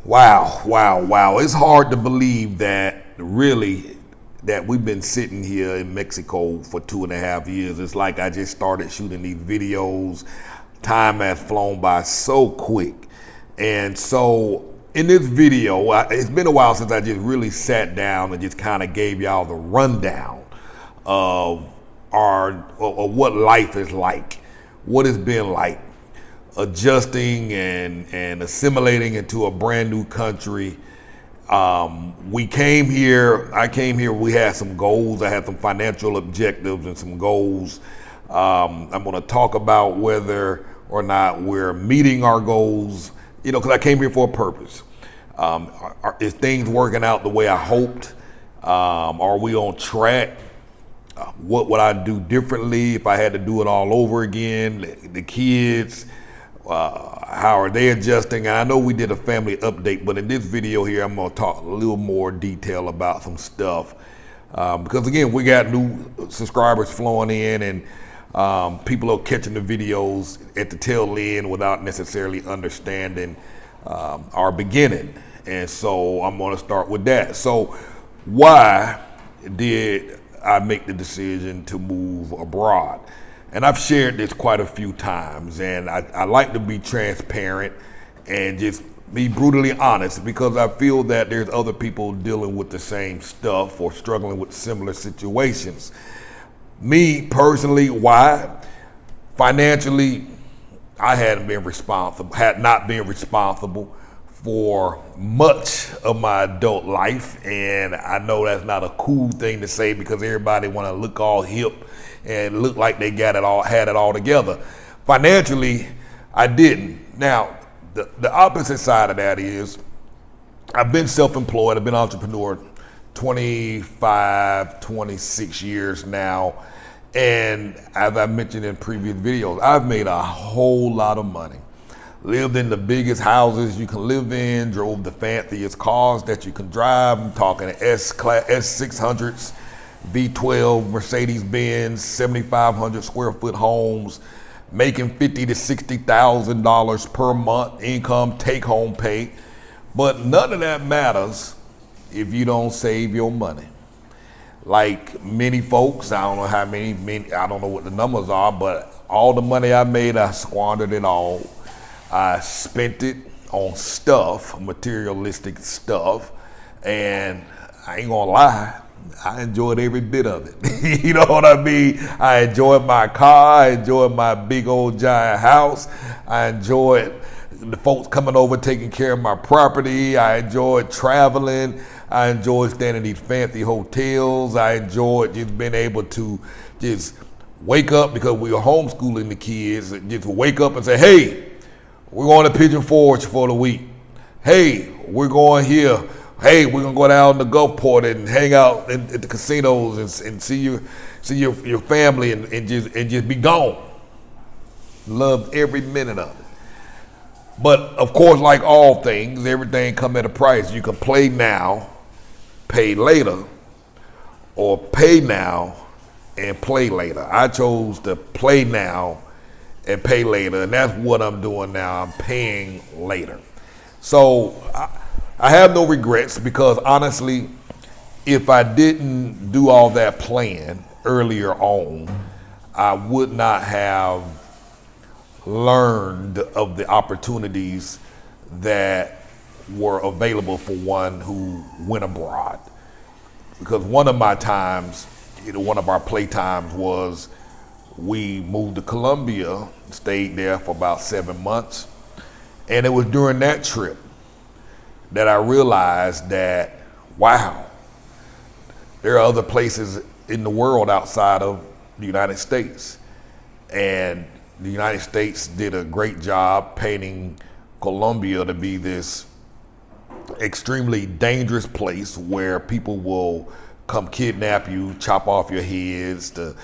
Wow. It's hard to believe that really that we've been sitting here in Mexico for 2.5 years. It's like I just started shooting these videos. Time has flown by so quick. And so in this video, it's been a while since I just really sat down and just kind of gave y'all the rundown of of what life is like, what it's been like adjusting and assimilating into a brand new country. I came here, we had some goals. I had some financial objectives and some goals. I'm going to talk about whether or not we're meeting our goals, because I came here for a purpose. Is things working out the way I hoped? Are we on track? What would I do differently if I had to do it all over again? The kids, how are they adjusting? And I know we did a family update, but in this video here, I'm gonna talk a little more detail about some stuff. Because again, we got new subscribers flowing in, and people are catching the videos at the tail end without necessarily understanding our beginning. And so I'm gonna start with that. So why did I make the decision to move abroad? And I've shared this quite a few times, and I like to be transparent and just be brutally honest, because I feel that there's other people dealing with the same stuff or struggling with similar situations. Me personally, why? Financially, I had not been responsible for much of my adult life, and I know that's not a cool thing to say because everybody want to look all hip and look like they had it all together. Financially, I didn't. Now, the opposite side of that is I've been self-employed. I've been an entrepreneur 26 years now, and as I mentioned in previous videos, I've made a whole lot of money. Lived in the biggest houses you can live in, drove the fanciest cars that you can drive. I'm talking S600s, V12, Mercedes-Benz, 7,500 square foot homes, making $50,000 to $60,000 per month income, take home pay. But none of that matters if you don't save your money. Like many folks, I don't know how many, I don't know what the numbers are, but all the money I made, I squandered it all. I spent it on stuff, materialistic stuff, and I ain't gonna lie, I enjoyed every bit of it. You know what I mean? I enjoyed my car, I enjoyed my big old giant house, I enjoyed the folks coming over taking care of my property, I enjoyed traveling, I enjoyed staying in these fancy hotels, I enjoyed just being able to just wake up, because we were homeschooling the kids, just wake up and say, hey, we're going to Pigeon Forge for the week. Hey, we're going here. Hey, we're gonna go down to Gulfport and hang out at the casinos and see your family and just be gone. Loved every minute of it. But of course, like all things, everything come at a price. You can play now, pay later, or pay now and play later. I chose to play now and pay later, and that's what I'm doing now. I'm paying later. So I have no regrets, because honestly, if I didn't do all that plan earlier on, I would not have learned of the opportunities that were available for one who went abroad. Because one of my times, one of our play times was we moved to Colombia, stayed there for about 7 months. And it was during that trip that I realized that, wow, there are other places in the world outside of the United States. And the United States did a great job painting Colombia to be this extremely dangerous place where people will come kidnap you, chop off your heads, the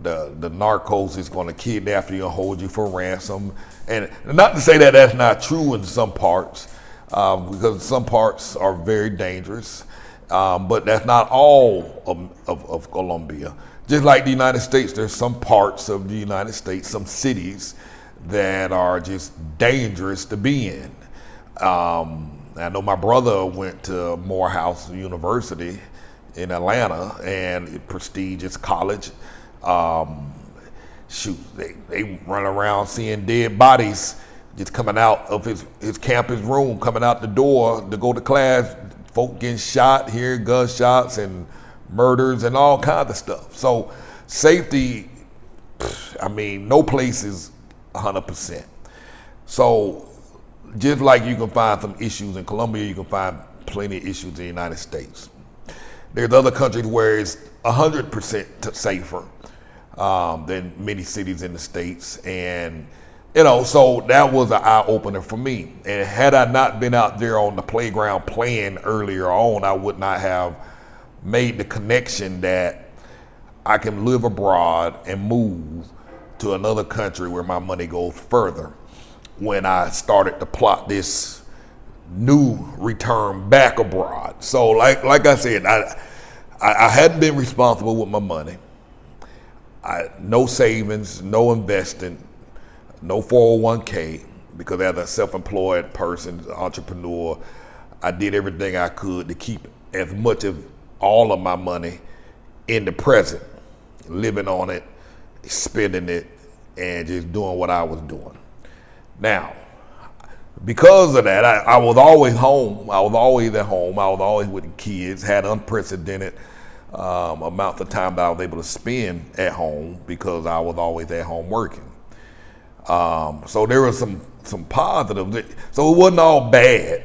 narcos is going to kidnap you and hold you for ransom. And not to say that that's not true in some parts, because some parts are very dangerous, but that's not all of Colombia. Just like the United States, there's some parts of the United States, some cities that are just dangerous to be in. I know my brother went to Morehouse University in Atlanta, and a prestigious college. Shoot, they run around seeing dead bodies just coming out of his campus room, coming out the door to go to class, folk getting shot, hearing gunshots and murders and all kinds of stuff. So safety, I mean, no place is 100%. So just like you can find some issues in Colombia, you can find plenty of issues in the United States. There's other countries where it's 100% safer than many cities in the States. And, so that was an eye opener for me. And had I not been out there on the playground playing earlier on, I would not have made the connection that I can live abroad and move to another country where my money goes further when I started to plot this new return back abroad. So like I said, I hadn't been responsible with my money. No savings, no investing, no 401k, because as a self-employed person, entrepreneur, I did everything I could to keep as much of all of my money in the present, living on it, spending it, and just doing what I was doing. Now, because of that, I was always home. I was always at home. I was always with the kids, had unprecedented amounts of time that I was able to spend at home because I was always at home working. So there was some positives. So it wasn't all bad.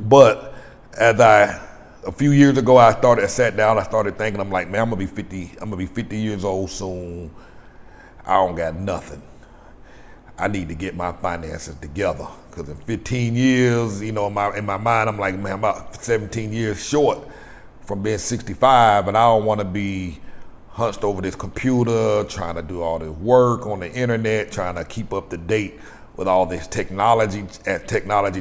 But a few years ago, I sat down, I started thinking, I'm like, man, I'm gonna be 50 years old soon. I don't got nothing. I need to get my finances together, because in 15 years, in my mind, I'm like, man, I'm about 17 years short from being 65, and I don't want to be hunched over this computer, trying to do all this work on the internet, trying to keep up to date with all this technology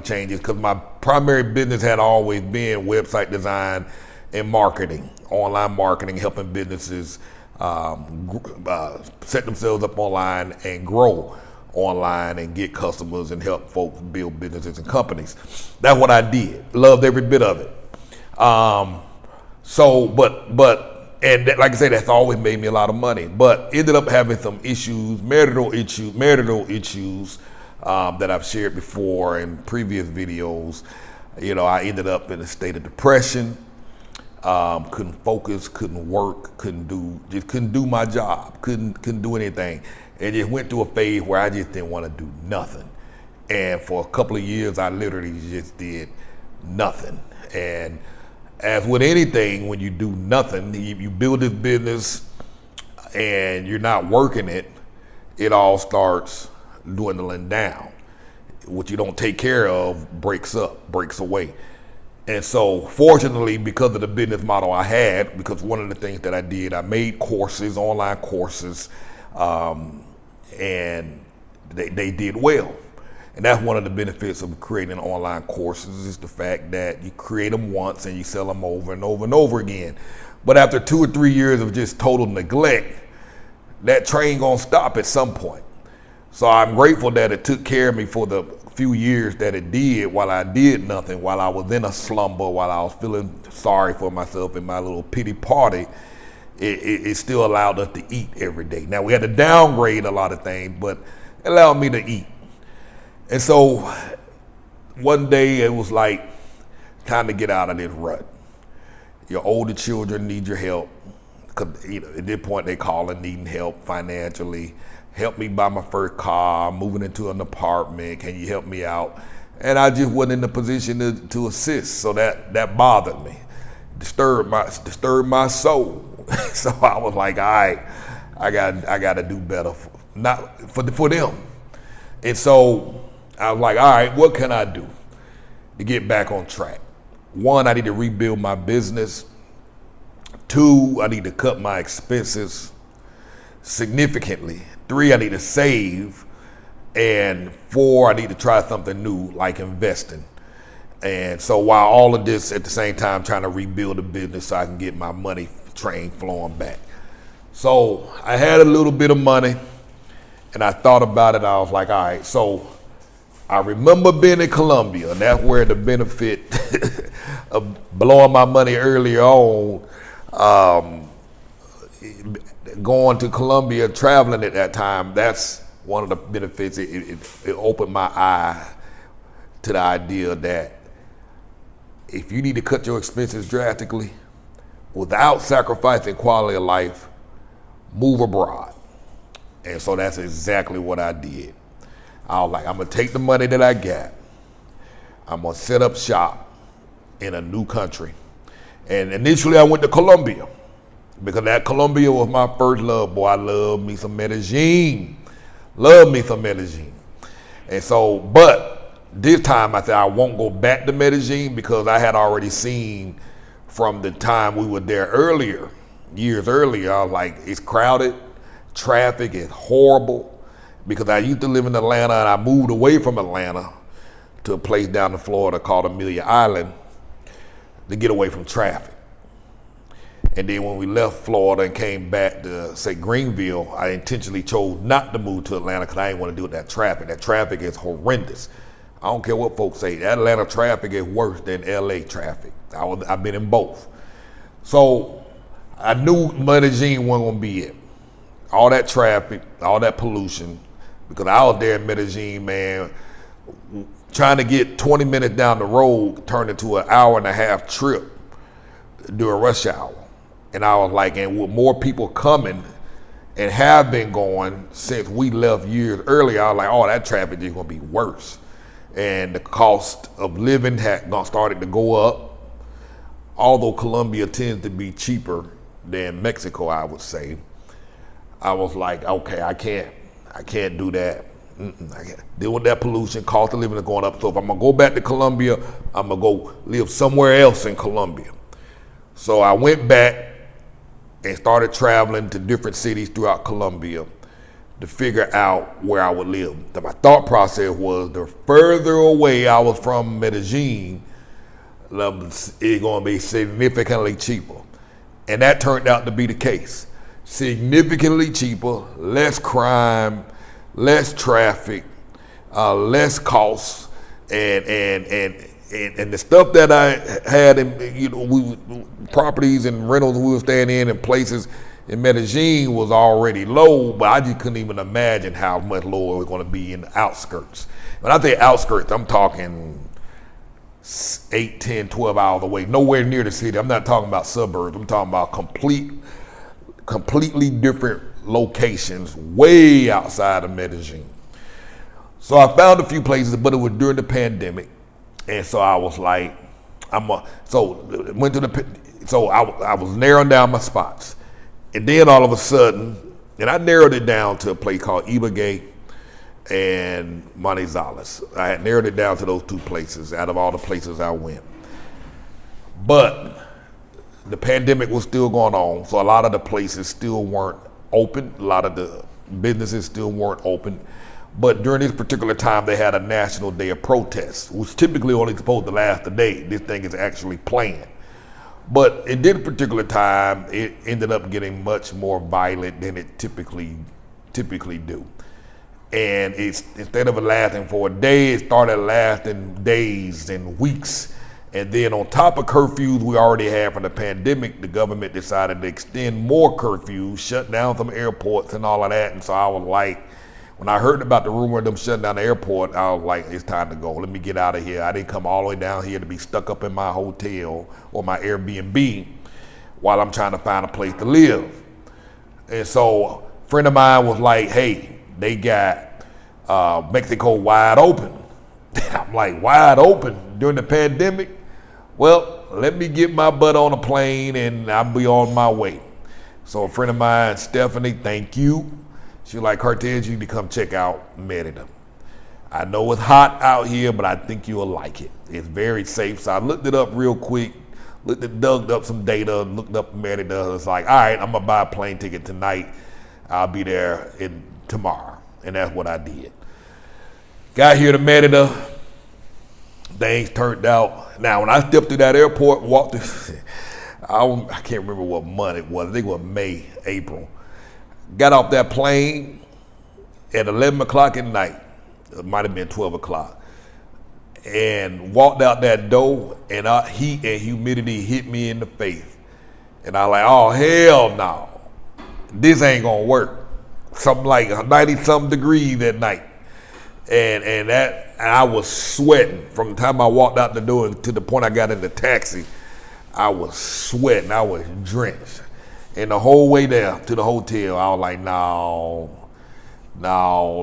changes, because my primary business had always been website design and marketing, online marketing, helping businesses set themselves up online and grow online and get customers and help folks build businesses and companies. That's what I did. Loved every bit of it. And like I said, that's always made me a lot of money, but ended up having some issues, marital issues that I've shared before in previous videos. I ended up in a state of depression, couldn't focus, couldn't work, couldn't do my job, couldn't do anything. And just went through a phase where I just didn't want to do nothing. And for a couple of years, I literally just did nothing. And as with anything, when you do nothing, you build this business and you're not working it, it all starts dwindling down. What you don't take care of breaks away. And so fortunately, because of the business model I had, because one of the things that I did, I made courses, online courses, and they did well. And that's one of the benefits of creating online courses, is the fact that you create them once and you sell them over and over and over again. But after 2 or 3 years of just total neglect, that train gonna stop at some point. So I'm grateful that it took care of me for the few years that it did, while I did nothing, while I was in a slumber, while I was feeling sorry for myself in my little pity party. It still allowed us to eat every day. Now, we had to downgrade a lot of things, but it allowed me to eat. And so one day it was like, time to get out of this rut. Your older children need your help, because at this point they calling needing help financially. Help me buy my first car, I'm moving into an apartment, can you help me out? And I just wasn't in the position to assist, so that bothered me, disturbed my soul. So I was like, all right, I got to do better for them. And so I was like, all right, what can I do to get back on track? 1, I need to rebuild my business. 2, I need to cut my expenses significantly. 3, I need to save. And 4, I need to try something new, like investing. And so while all of this at the same time, trying to rebuild a business so I can get my money train flowing back. So I had a little bit of money and I thought about it. I was like, all right, so I remember being in Colombia, and that's where the benefit of blowing my money earlier on, going to Colombia, traveling at that time, that's one of the benefits. It opened my eye to the idea that if you need to cut your expenses drastically without sacrificing quality of life, move abroad. And so that's exactly what I did. I was like, I'm gonna take the money that I got, I'm gonna set up shop in a new country. And initially I went to Colombia because that Colombia was my first love. Boy, I love me some Medellin. Love me some Medellin. And so, but this time I said I won't go back to Medellin because I had already seen from the time we were there earlier, years earlier, I was like, it's crowded, traffic is horrible. Because I used to live in Atlanta and I moved away from Atlanta to a place down in Florida called Amelia Island to get away from traffic. And then when we left Florida and came back to, say, Greenville, I intentionally chose not to move to Atlanta because I didn't want to deal with that traffic. That traffic is horrendous. I don't care what folks say. That Atlanta traffic is worse than LA traffic. I've been in both. So I knew Medellin wasn't going to be it. All that traffic, all that pollution, because I was there in Medellin, man, trying to get 20 minutes down the road turned into an hour and a half trip during rush hour. And I was like, and with more people coming and have been going since we left years earlier, I was like, oh, that traffic is gonna be worse. And the cost of living had started to go up. Although Colombia tends to be cheaper than Mexico, I would say. I was like, okay, I can't do that. I can't deal with that pollution. Cost of living is going up. So if I'm gonna go back to Colombia, I'm gonna go live somewhere else in Colombia. So I went back and started traveling to different cities throughout Colombia to figure out where I would live. My thought process was the further away I was from Medellin, it's gonna be significantly cheaper. And that turned out to be the case. Significantly cheaper, less crime, less traffic, less costs, and the stuff that I had in properties and rentals we were staying in and places in Medellin was already low, but I just couldn't even imagine how much lower it was going to be in the outskirts. When I say outskirts, I'm talking 8, 10, 12 hours away, nowhere near the city. I'm not talking about suburbs. I'm talking about completely different locations way outside of Medellin. So I found a few places, but it was during the pandemic. And so I was like, I was narrowing down my spots. And then all of a sudden, and I narrowed it down to a place called Ibagué and Manizales. I had narrowed it down to those two places out of all the places I went. But the pandemic was still going on, so a lot of the places still weren't open. A lot of the businesses still weren't open. But during this particular time, they had a national day of protest, which typically only supposed to last a day. This thing is actually planned. But in this particular time, it ended up getting much more violent than it typically do. And instead of it lasting for a day, it started lasting days and weeks. And then on top of curfews we already had from the pandemic, the government decided to extend more curfews, shut down some airports and all of that. And so I was like, when I heard about the rumor of them shutting down the airport, I was like, it's time to go. Let me get out of here. I didn't come all the way down here to be stuck up in my hotel or my Airbnb while I'm trying to find a place to live. And so a friend of mine was like, hey, they got Mexico wide open. I'm like, wide open during the pandemic? Well, let me get my butt on a plane and I'll be on my way. So a friend of mine, Stephanie, thank you. She was like, Cortez, you need to come check out Merida. I know it's hot out here, but I think you'll like it. It's very safe. So I looked it up real quick, dug up some data, looked up Merida. It's like, all right, I'm gonna buy a plane ticket tonight. I'll be there tomorrow. And that's what I did. Got here to Merida. Things turned out. Now, when I stepped through that airport, walked through, I can't remember what month it was. I think it was May, April. Got off that plane at 11 o'clock at night. It might have been 12 o'clock. and walked out that door, and heat and humidity hit me in the face. And I like, oh, hell no. This ain't gonna work. Something like 90-something degrees that night. And I was sweating from the time I walked out the door to the point I got in the taxi. I was sweating, I was drenched. And the whole way there to the hotel, I was like, no,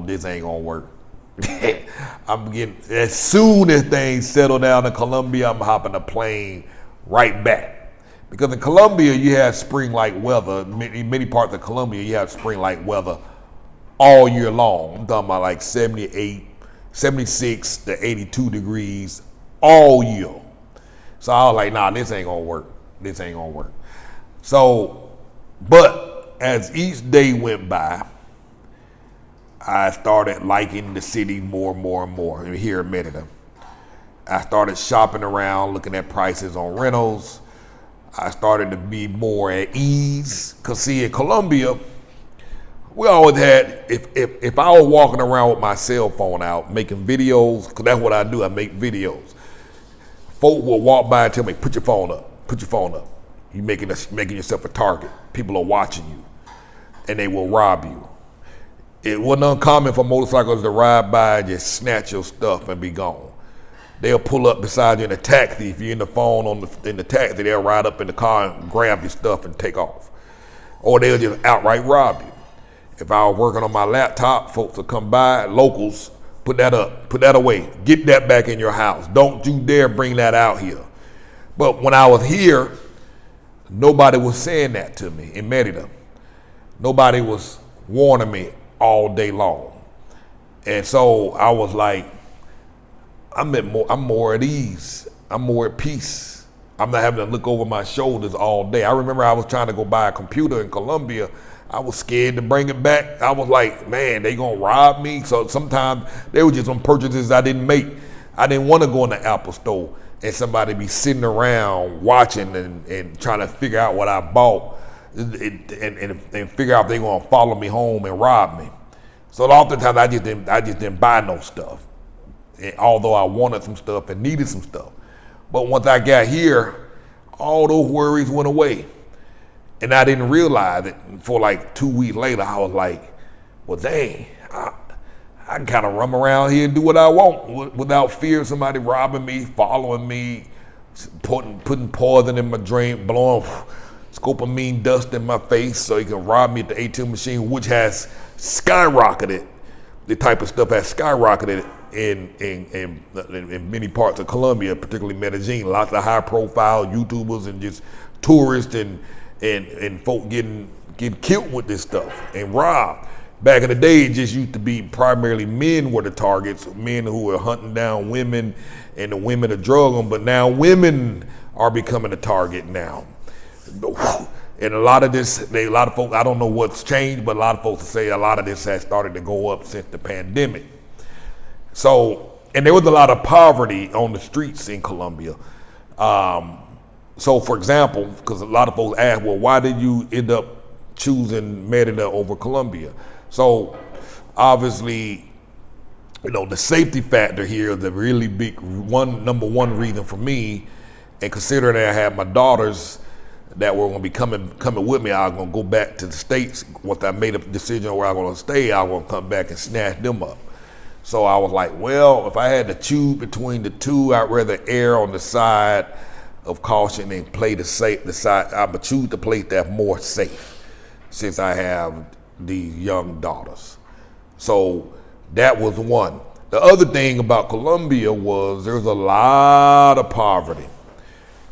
this ain't gonna work. As soon as things settle down in Colombia, I'm hopping a plane right back. Because in Colombia, you have spring-like weather. Many parts of Colombia, you have spring-like weather all year long. I'm talking about like 78, 76 to 82 degrees all year. So I was like, nah, this ain't gonna work. This ain't gonna work. So, but as each day went by, I started liking the city more and more and more here in Merida. I started shopping around, looking at prices on rentals. I started to be more at ease. Cause see, in Colombia, we always had, if I was walking around with my cell phone out, making videos, cause that's what I do, I make videos. Folk will walk by and tell me, put your phone up, put your phone up. You're making yourself a target. People are watching you and they will rob you. It wasn't uncommon for motorcycles to ride by and just snatch your stuff and be gone. They'll pull up beside you in a taxi. If you're in the phone in the taxi, they'll ride up in the car and grab your stuff and take off. Or they'll just outright rob you. If I was working on my laptop, folks will come by, locals, put that up, put that away, get that back in your house. Don't you dare bring that out here. But when I was here, nobody was saying that to me in Merida. Nobody was warning me all day long. And so I was like, I'm more at ease. I'm more at peace. I'm not having to look over my shoulders all day. I remember I was trying to go buy a computer in Colombia. I was scared to bring it back. I was like, man, they gonna rob me. So sometimes they were just on purchases I didn't make. I didn't want to go in the Apple store and somebody be sitting around watching and trying to figure out what I bought and figure out if they're gonna follow me home and rob me. So oftentimes I just didn't buy no stuff, and although I wanted some stuff and needed some stuff. But once I got here, all those worries went away. And I didn't realize it for like 2 weeks later. I was like, well, dang, I can kind of roam around here and do what I want without fear of somebody robbing me, following me, putting poison in my drink, blowing scopamine dust in my face so he can rob me at the ATM machine, which has skyrocketed. The type of stuff has skyrocketed in many parts of Colombia, particularly Medellin. Lots of high-profile YouTubers and just tourists and folk getting killed with this stuff and robbed. Back in the day, it just used to be primarily men were the targets, men who were hunting down women, and the women to drug them. But now women are becoming a target now. And a lot of folks, I don't know what's changed, but a lot of folks say a lot of this has started to go up since the pandemic. So, and there was a lot of poverty on the streets in Colombia. So, for example, because a lot of folks ask, well, why did you end up choosing Merida over Colombia? So, obviously, the safety factor here is the really big number one reason for me. And considering that I had my daughters that were going to be coming with me, I was going to go back to the States. Once I made a decision where I was going to stay, I was going to come back and snatch them up. So I was like, well, if I had to choose between the two, I'd rather err on the side of caution and play the side. I would choose the place that's more safe since I have these young daughters. So that was one. The other thing about Colombia was there's a lot of poverty.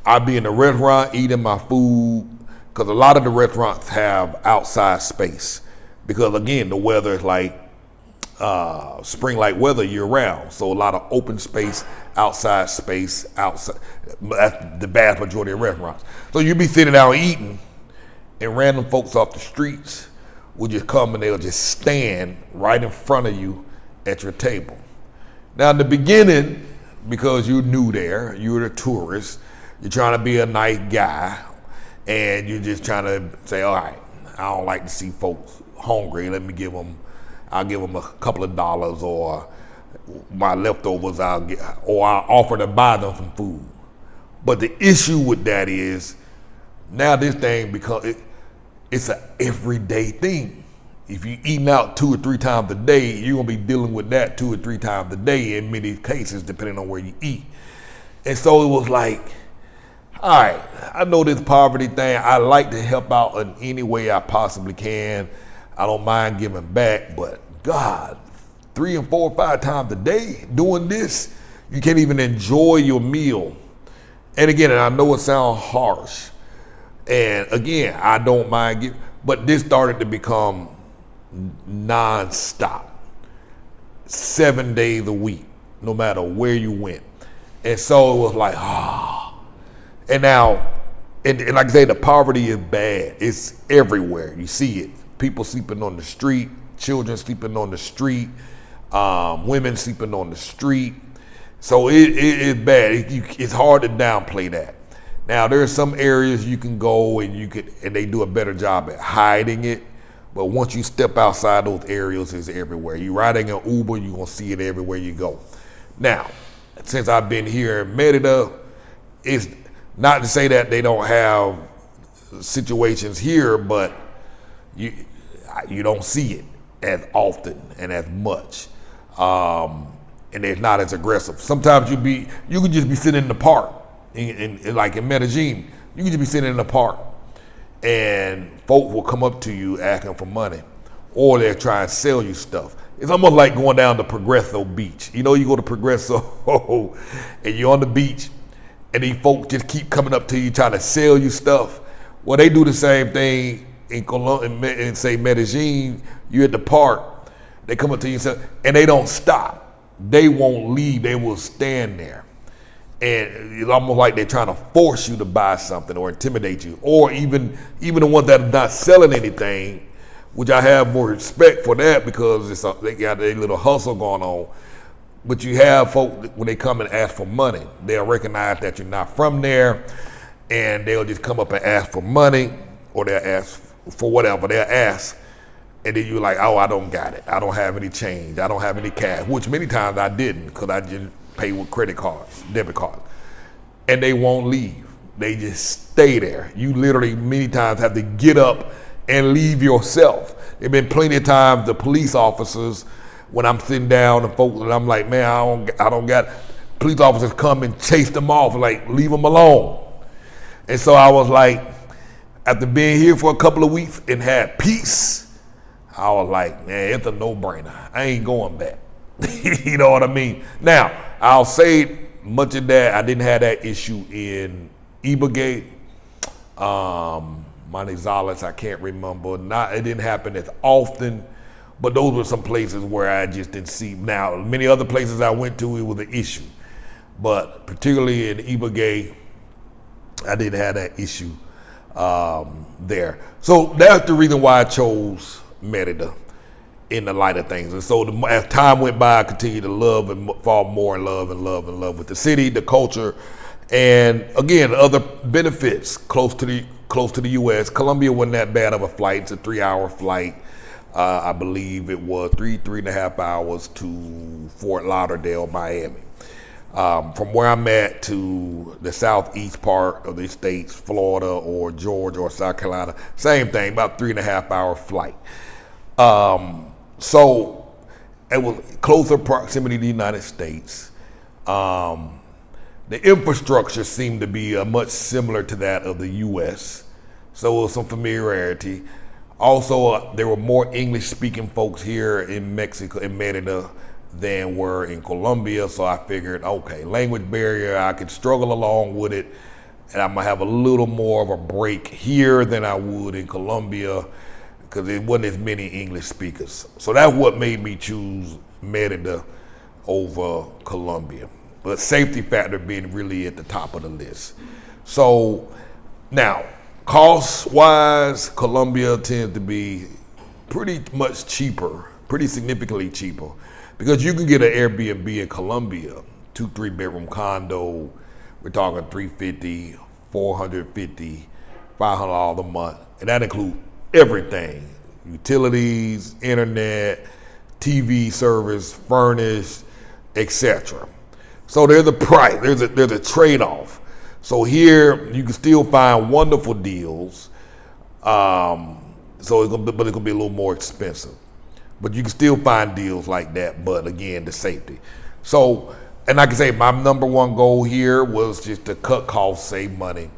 I'd be in a restaurant eating my food because a lot of the restaurants have outside space because, again, the weather is like spring-like weather year-round. So a lot of open space, outside space, outside. That's the vast majority of restaurants. So you'd be sitting down eating, and random folks off the streets would just come and they'll just stand right in front of you at your table. Now, in the beginning, because you're new there, you're a tourist, you're trying to be a nice guy, and you're just trying to say, all right, I don't like to see folks hungry. I'll give them a couple of dollars, or my leftovers I'll get, or I'll offer to buy them some food. But the issue with that is now this thing it's an everyday thing. If you're eating out 2 or 3 times a day, you're gonna be dealing with that 2 or 3 times a day in many cases, depending on where you eat. And so it was like, all right, I know this poverty thing. I like to help out in any way I possibly can. I don't mind giving back, but God, 3 and 4 or 5 times a day doing this, you can't even enjoy your meal. And again, and I know it sounds harsh, and again, I don't mind giving, but this started to become non-stop, 7 days a week, no matter where you went. And so it was like, and now, and like I say, the poverty is bad. It's everywhere. You see it. People sleeping on the street, children sleeping on the street, women sleeping on the street. So it is bad. It's hard to downplay that. Now there are some areas you can go and they do a better job at hiding it. But once you step outside those areas, it's everywhere. You riding an Uber, you're gonna see it everywhere you go. Now, since I've been here in Merida, it's not to say that they don't have situations here, but you don't see it as often and as much, and it's not as aggressive. Sometimes you could just be sitting in the park, like in Medellin, you could just be sitting in the park, and folk will come up to you asking for money, or they'll try and sell you stuff. It's almost like going down to Progreso Beach. You know, you go to Progreso and you're on the beach, and these folks just keep coming up to you trying to sell you stuff. Well, they do the same thing in Colombia, in say Medellin. You're at the park, they come up to you and they don't stop. They won't leave. They will stand there. And it's almost like they're trying to force you to buy something or intimidate you. Or even the ones that are not selling anything, which I have more respect for that because they got a little hustle going on. But you have folk, when they come and ask for money, they'll recognize that you're not from there, and they'll just come up and ask for money, or they'll ask for whatever. They'll ask, and then you're like, oh, I don't got it. I don't have any change. I don't have any cash, which many times I didn't because I just pay with credit cards, debit cards. And they won't leave. They just stay there. You literally many times have to get up and leave yourself. There've been plenty of times the police officers, when I'm sitting down and folks, and I'm like, man, I don't got, police officers come and chase them off, like, leave them alone. And so I was like, after being here for a couple of weeks and had peace, I was like, man, it's a no-brainer. I ain't going back. You know what I mean? Now, I'll say much of that, I didn't have that issue in Ibagué, Manizales, I can't remember. It didn't happen as often, but those were some places where I just didn't see. Now, many other places I went to, it was an issue. But particularly in Ibagué, I didn't have that issue there. So that's the reason why I chose Merida in the light of things. And so as time went by, I continued to love and fall more in love with the city, the culture, and again, other benefits close to the U.S. Colombia wasn't that bad of a flight. It's a 3-hour flight. I believe it was 3.5 hours to Fort Lauderdale, Miami. From where I'm at to the southeast part of the states, Florida or Georgia or South Carolina, same thing, about 3.5 hour flight. So it was closer proximity to the United States. The infrastructure seemed to be much similar to that of the U.S., so it was some familiarity. Also, there were more English-speaking folks here in Mexico, in Merida, than were in Colombia, so I figured, okay, language barrier, I could struggle along with it, and I'm gonna have a little more of a break here than I would in Colombia, because there wasn't as many English speakers. So that's what made me choose Merida over Colombia. But safety factor being really at the top of the list. So now, cost-wise, Colombia tends to be pretty much cheaper, pretty significantly cheaper, because you can get an Airbnb in Colombia, 2-3 bedroom condo, we're talking $350, $450, $500 a month, and that includes everything: utilities, internet, TV service, furnished, etc. So there's a price, there's a trade-off. So here you can still find wonderful deals. But it's gonna be a little more expensive. But you can still find deals like that, but again, the safety. So, and like I say, my number one goal here was just to cut costs, save money,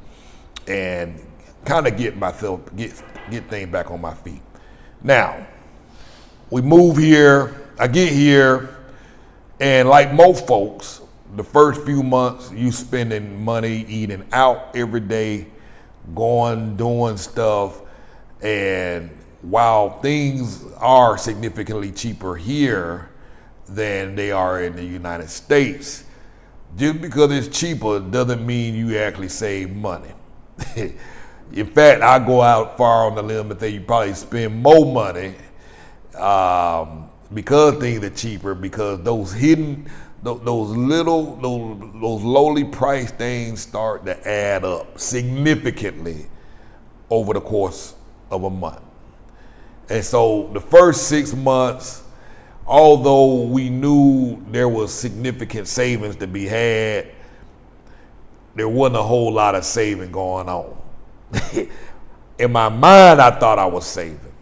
and kind of get things back on my feet. Now, we move here, I get here, and like most folks, the first few months you spending money eating out every day, going, doing stuff, and while things are significantly cheaper here than they are in the United States, just because it's cheaper doesn't mean you actually save money. In fact, I go out far on the limb and say you probably spend more money because things are cheaper, because those lowly priced things start to add up significantly over the course of a month. And so the first 6 months, although we knew there was significant savings to be had, there wasn't a whole lot of saving going on. In my mind, I thought I was saving.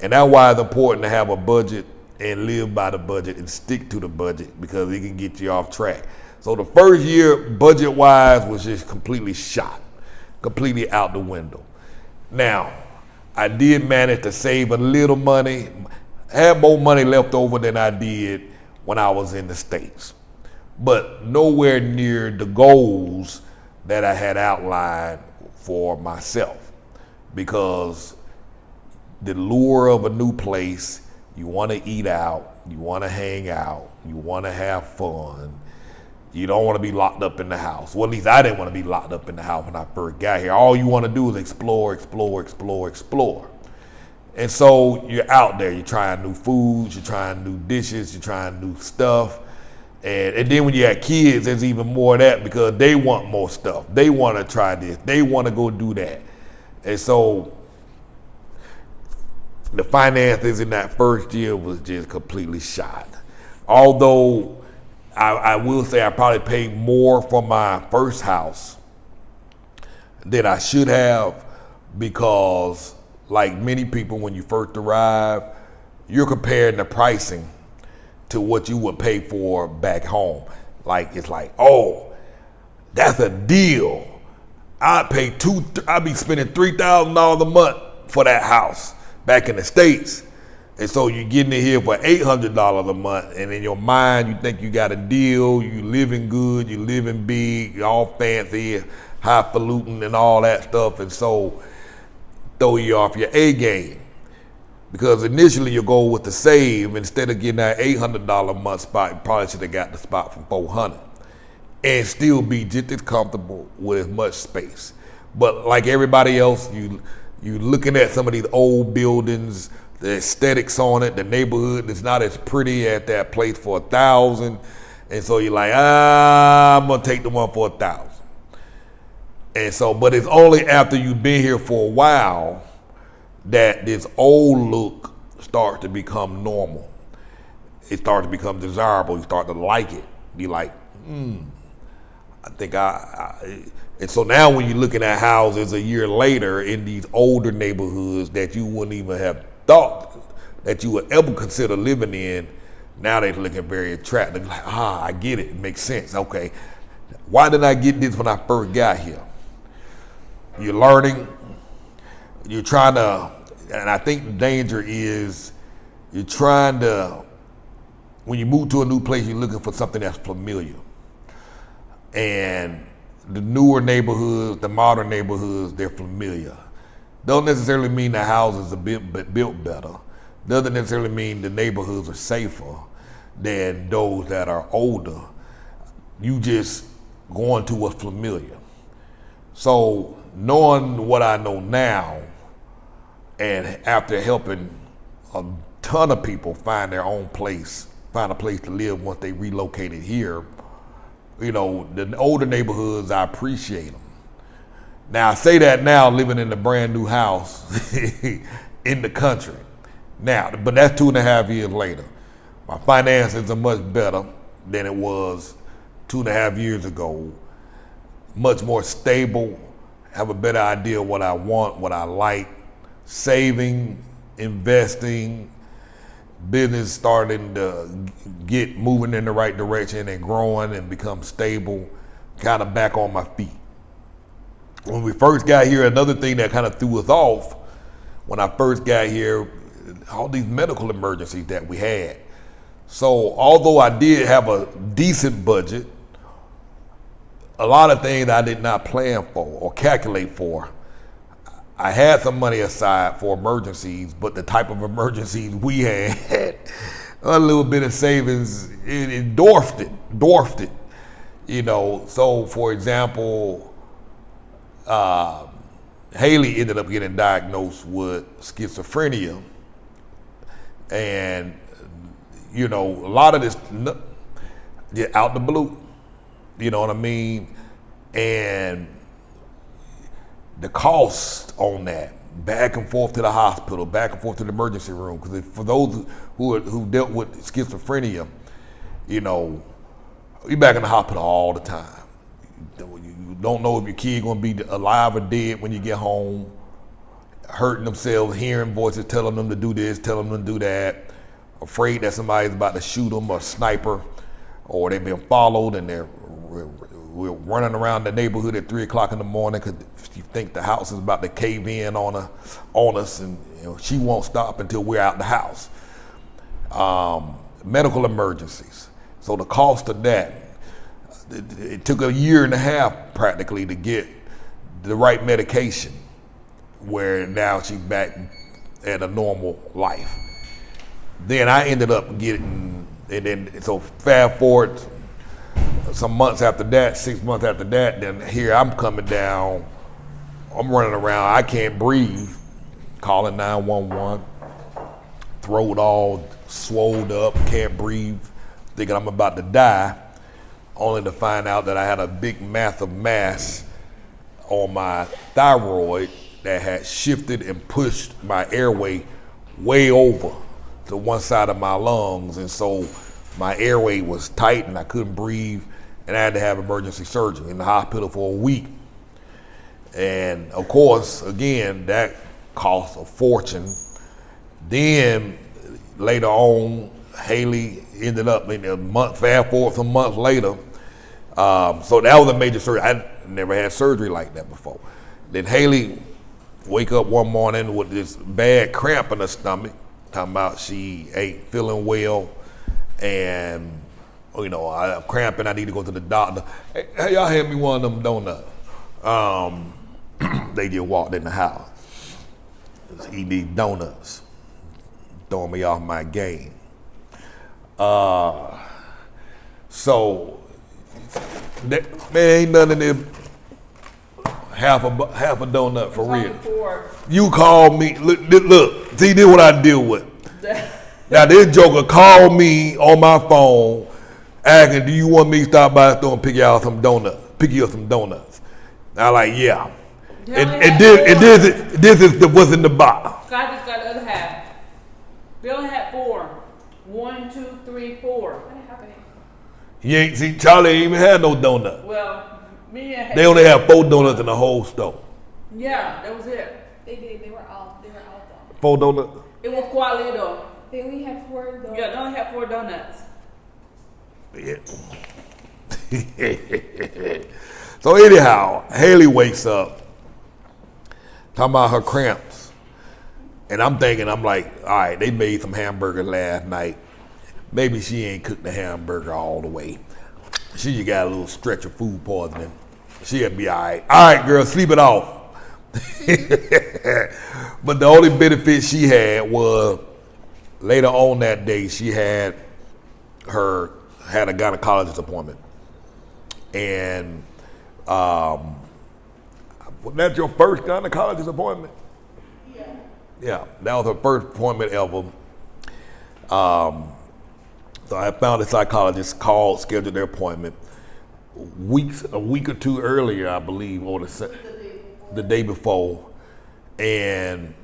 And that's why it's important to have a budget and live by the budget and stick to the budget, because it can get you off track. So the first year, budget-wise, was just completely shot, completely out the window. Now, I did manage to save a little money, had more money left over than I did when I was in the States, but nowhere near the goals that I had outlined for myself, because the lure of a new place, you want to eat out, you want to hang out, you want to have fun. You don't want to be locked up in the house. Well, at least I didn't want to be locked up in the house when I first got here. All you want to do is explore. And so you're out there, you're trying new foods, you're trying new dishes, you're trying new stuff. And then when you have kids, there's even more of that, because they want more stuff. They want to try this. They want to go do that. And so the finances in that first year was just completely shot. Although I will say I probably paid more for my first house than I should have, because like many people, when you first arrive, you're comparing the pricing to what you would pay for back home. Like, it's like, oh, that's a deal. I'd be spending $3,000 a month for that house back in the States. And so you're getting it here for $800 a month, and in your mind you think you got a deal, you living good, you living big, you're all fancy, highfalutin and all that stuff, and so throw you off your A game. Because initially your goal was to save. Instead of getting that $800 a month spot, you probably should have got the spot for $400 and still be just as comfortable with as much space. But like everybody else, you looking at some of these old buildings, the aesthetics on it, the neighborhood is not as pretty at that place for $1,000, and so you're like, I'm gonna take the one for $1,000. And so, but it's only after you've been here for a while that this old look starts to become normal. It starts to become desirable. You start to like it. You're like, I think and so now when you're looking at houses a year later in these older neighborhoods that you wouldn't even have thought that you would ever consider living in, now they're looking very attractive. Like, I get it. It makes sense. Okay, why did I get this when I first got here? You're learning. You're trying to, and I think the danger is you're trying to, when you move to a new place, you're looking for something that's familiar. And the newer neighborhoods, the modern neighborhoods, they're familiar. Don't necessarily mean the houses are built better. Doesn't necessarily mean the neighborhoods are safer than those that are older. You just going to what's familiar. So knowing what I know now, and after helping a ton of people find their own place, find a place to live once they relocated here, you know, the older neighborhoods, I appreciate them. Now I say that now living in a brand new house in the country. Now, but that's 2.5 years later. My finances are much better. than it was 2.5 years ago. Much more stable, have a better idea of what I want, what I like, saving, investing, business starting to get moving in the right direction and growing and become stable, kind of back on my feet. When we first got here, another thing that kind of threw us off, when I first got here, all these medical emergencies that we had. So although I did have a decent budget, a lot of things I did not plan for or calculate for. I had some money aside for emergencies, but the type of emergencies we had, a little bit of savings, it dwarfed it. You know, so for example, Haley ended up getting diagnosed with schizophrenia. And, you know, a lot of this out the blue. You know what I mean? And the cost on that, back and forth to the hospital, back and forth to the emergency room, because for those who dealt with schizophrenia, you know, you're back in the hospital all the time. You don't know if your kid gonna be alive or dead when you get home, hurting themselves, hearing voices telling them to do this, telling them to do that, afraid that somebody's about to shoot them, or a sniper, or they've been followed and we're running around the neighborhood at 3 o'clock in the morning because you think the house is about to cave in on us, and you know, she won't stop until we're out the house. Medical emergencies. So the cost of that, it took 1.5 years practically to get the right medication, where now she's back at a normal life. Then I ended up getting, and then so fast forward some months after that, 6 months after that, then here I'm coming down, I'm running around, I can't breathe, calling 911, throat all swelled up, can't breathe, thinking I'm about to die, only to find out that I had a big massive mass on my thyroid that had shifted and pushed my airway way over to one side of my lungs, and so my airway was tight and I couldn't breathe, and I had to have emergency surgery in the hospital for a week. And of course, again, that cost a fortune. Then later on, Haley ended up in a month, fast forward some months later. So that was a major surgery. I never had surgery like that before. Then Haley wake up one morning with this bad cramp in her stomach, talking about she ain't feeling well, and you know, I'm cramping, I need to go to the doctor. Hey, y'all hand me one of them donuts. They just walked in the house. Just eating these donuts, throwing me off my game. So, man, ain't nothing in there. Half a donut for real. You call me, look, see, this is what I deal with. Now this joker called me on my phone asking, do you want me to stop by the store and pick you up some donuts? I like, yeah. And this is what's in the box. Scott just got the other half. Bill had 4. 1, 2, 3, 4. What happened? You ain't see, Charlie ain't even had no donut. Well, me and they only have 4 donuts in the whole store. Yeah, that was it. They did. They were out though. 4 donuts. It was quality though. They only had 4 donuts. Yeah, they only had 4 donuts. Yeah. So anyhow, Haley wakes up talking about her cramps, and I'm like, all right, they made some hamburger last night. Maybe she ain't cooked the hamburger all the way. She just got a little stretch of food poisoning. She'll be all right. All right, girl, sleep it off. But the only benefit she had was later on that day, she had a gynecologist appointment. And wasn't that your first gynecologist appointment? Yeah. Yeah, that was her first appointment ever. So I found a psychologist, scheduled their appointment a week or two earlier, I believe, or the day before. And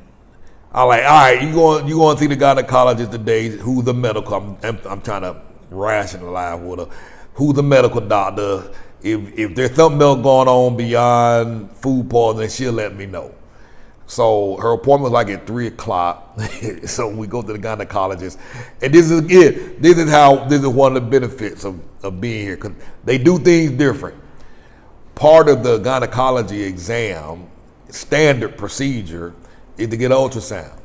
I like, all right, you going to see the gynecologist today, who's the medical. I'm trying to rationalize with her. Who's the medical doctor? If there's something else going on beyond food poisoning, she'll let me know. So her appointment was like at 3 o'clock. So we go to the gynecologist. And this is it. This is one of the benefits of being here, because they do things different. Part of the gynecology exam, standard procedure, is to get an ultrasound.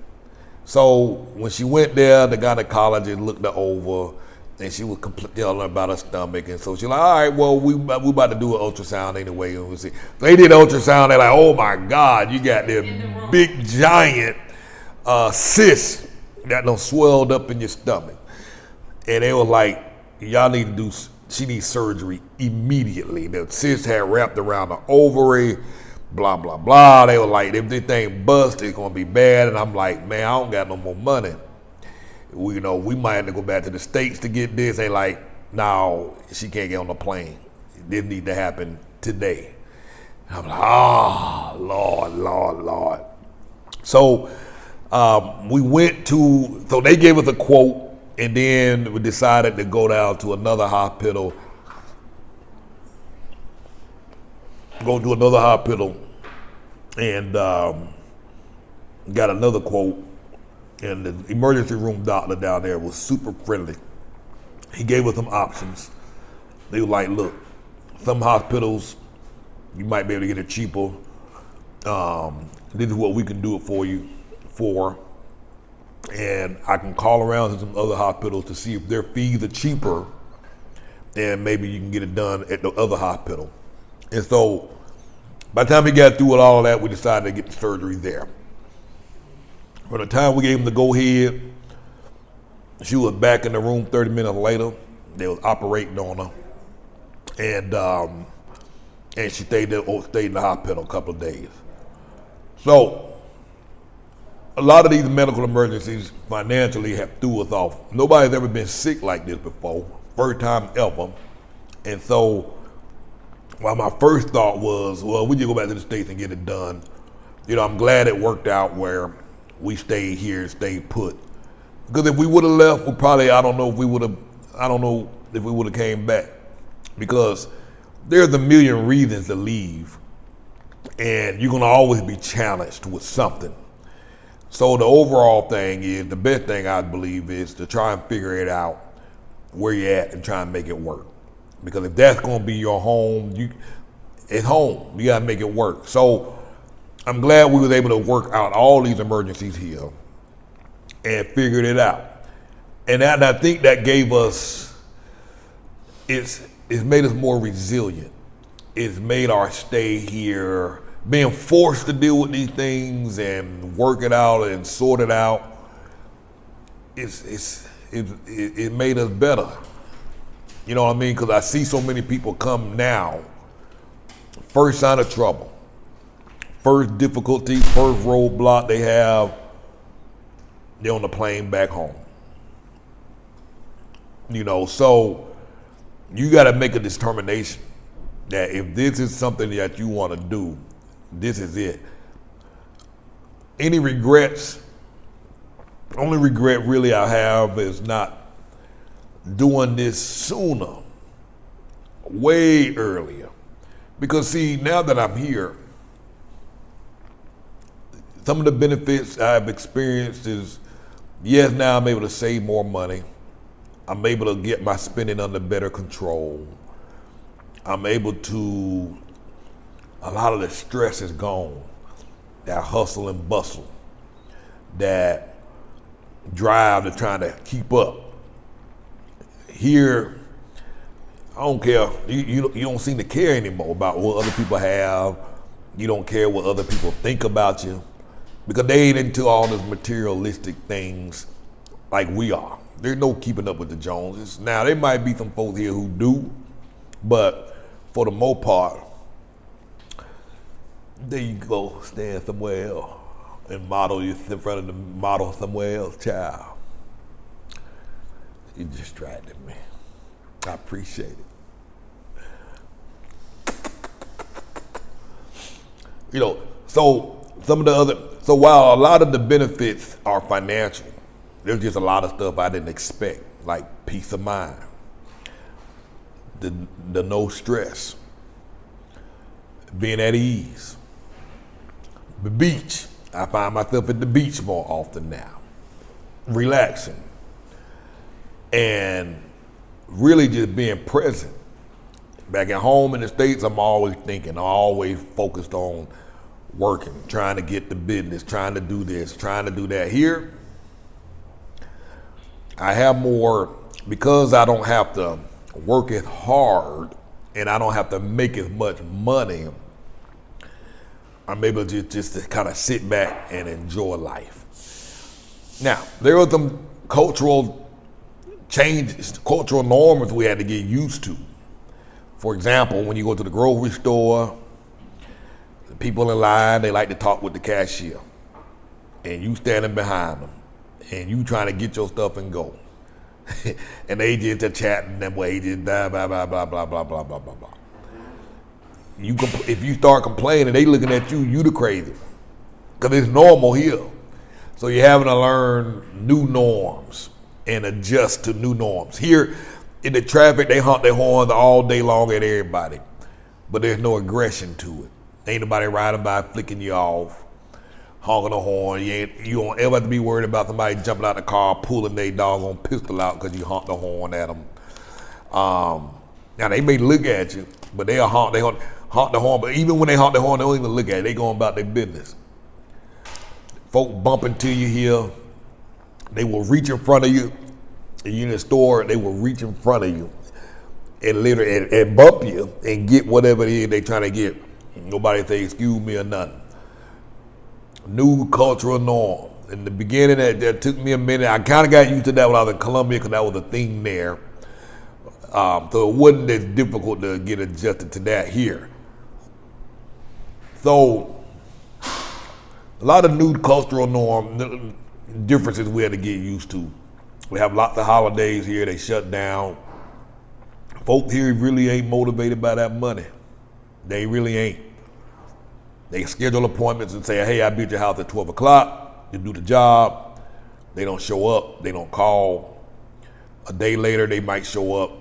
So when she went there, the gynecologist looked her over, and she was telling her about her stomach. And so she's like, all right, well, we about to do an ultrasound anyway. And we see. They did an ultrasound. They're like, oh my God, you got this big giant cyst that done swelled up in your stomach. And they were like, y'all need to do, she needs surgery immediately. The cyst had wrapped around the ovary, blah, blah, blah. They were like, if this thing busts, it's gonna be bad. And I'm like, man, I don't got no more money. We might have to go back to the States to get this. They like, no, she can't get on the plane. This need to happen today. And I'm like, oh, Lord. So we went to, so they gave us a quote, and then we decided to go down to another hospital. And got another quote. And the emergency room doctor down there was super friendly. He gave us some options. They were like, look, some hospitals, you might be able to get it cheaper. This is what we can do it for you for. And I can call around to some other hospitals to see if their fees are cheaper, and maybe you can get it done at the other hospital. And so by the time we got through with all of that, we decided to get the surgery there. By the time we gave him the go ahead, she was back in the room 30 minutes later. They was operating on her. And she stayed in the hospital a couple of days. So a lot of these medical emergencies financially have threw us off. Nobody's ever been sick like this before. First time ever. And so while my first thought was, well, we just go back to the States and get it done. I'm glad it worked out where we stayed here and stayed put. Because if we would have left, I don't know if we would have came back. Because there's a million reasons to leave, and you're gonna always be challenged with something. So the overall thing is, the best thing I believe is to try and figure it out where you're at and try and make it work. Because if that's gonna be your home, it's home. You gotta make it work. So I'm glad we was able to work out all these emergencies here and figured it out. And I think that gave us, it's made us more resilient. It's made our stay here, being forced to deal with these things and work it out and sort it out. It made us better. You know what I mean? Because I see so many people come now, first sign of trouble, first difficulty, first roadblock they have, they're on the plane back home. So you got to make a determination that if this is something that you want to do, this is it. Any regrets? Only regret really I have is not doing this sooner, way earlier. Because see, now that I'm here, some of the benefits I've experienced is, yes, now I'm able to save more money. I'm able to get my spending under better control. I'm able to, a lot of the stress is gone. That hustle and bustle, that drive to trying to keep up. Here, I don't care. You don't seem to care anymore about what other people have. You don't care what other people think about you, because they ain't into all those materialistic things like we are. There's no keeping up with the Joneses. Now, there might be some folks here who do, but for the most part, there you go, stand somewhere else and model, you sit in front of the model somewhere else, child. You distracted me. I appreciate it. So while a lot of the benefits are financial, there's just a lot of stuff I didn't expect, like peace of mind. the no stress, being at ease. The beach, I find myself at the beach more often now, relaxing, and really just being present. Back at home in the States, I'm always thinking, I'm always focused on working, trying to get the business, trying to do this, trying to do that. Here, I have more, because I don't have to work as hard and I don't have to make as much money, I'm able to just to kind of sit back and enjoy life. Now, there were some cultural changes, cultural norms we had to get used to. For example, when you go to the grocery store, the people in line, they like to talk with the cashier. And you standing behind them. And you trying to get your stuff and go. And they just are chatting that way, just blah, blah, blah, blah, blah, blah, blah, blah, blah, blah. If you start complaining, they looking at you, you the crazy. Because it's normal here. So you're having to learn new norms and adjust to new norms. Here in the traffic, they honk their horns all day long at everybody. But there's no aggression to it. Ain't nobody riding by flicking you off, honking a horn. You don't ever have to be worried about somebody jumping out the car, pulling their doggone pistol out because you honked the horn at them. Now they may look at you, but they'll honk the horn. But even when they honk the horn, they don't even look at it. They going about their business. Folk bump into you here. They will reach in front of you. If you're in the store, they will reach in front of you and literally and bump you and get whatever it is they trying to get. Nobody say excuse me or nothing. New cultural norm. In the beginning, that took me a minute. I kind of got used to that when I was in Colombia because that was a thing there. So it wasn't as difficult to get adjusted to that here. So a lot of new cultural norm differences we had to get used to. We have lots of holidays here. They shut down. Folk here really ain't motivated by that money. They really ain't. They schedule appointments and say, hey, I'll be at your house at 12 o'clock. You do the job. They don't show up. They don't call. A day later, they might show up.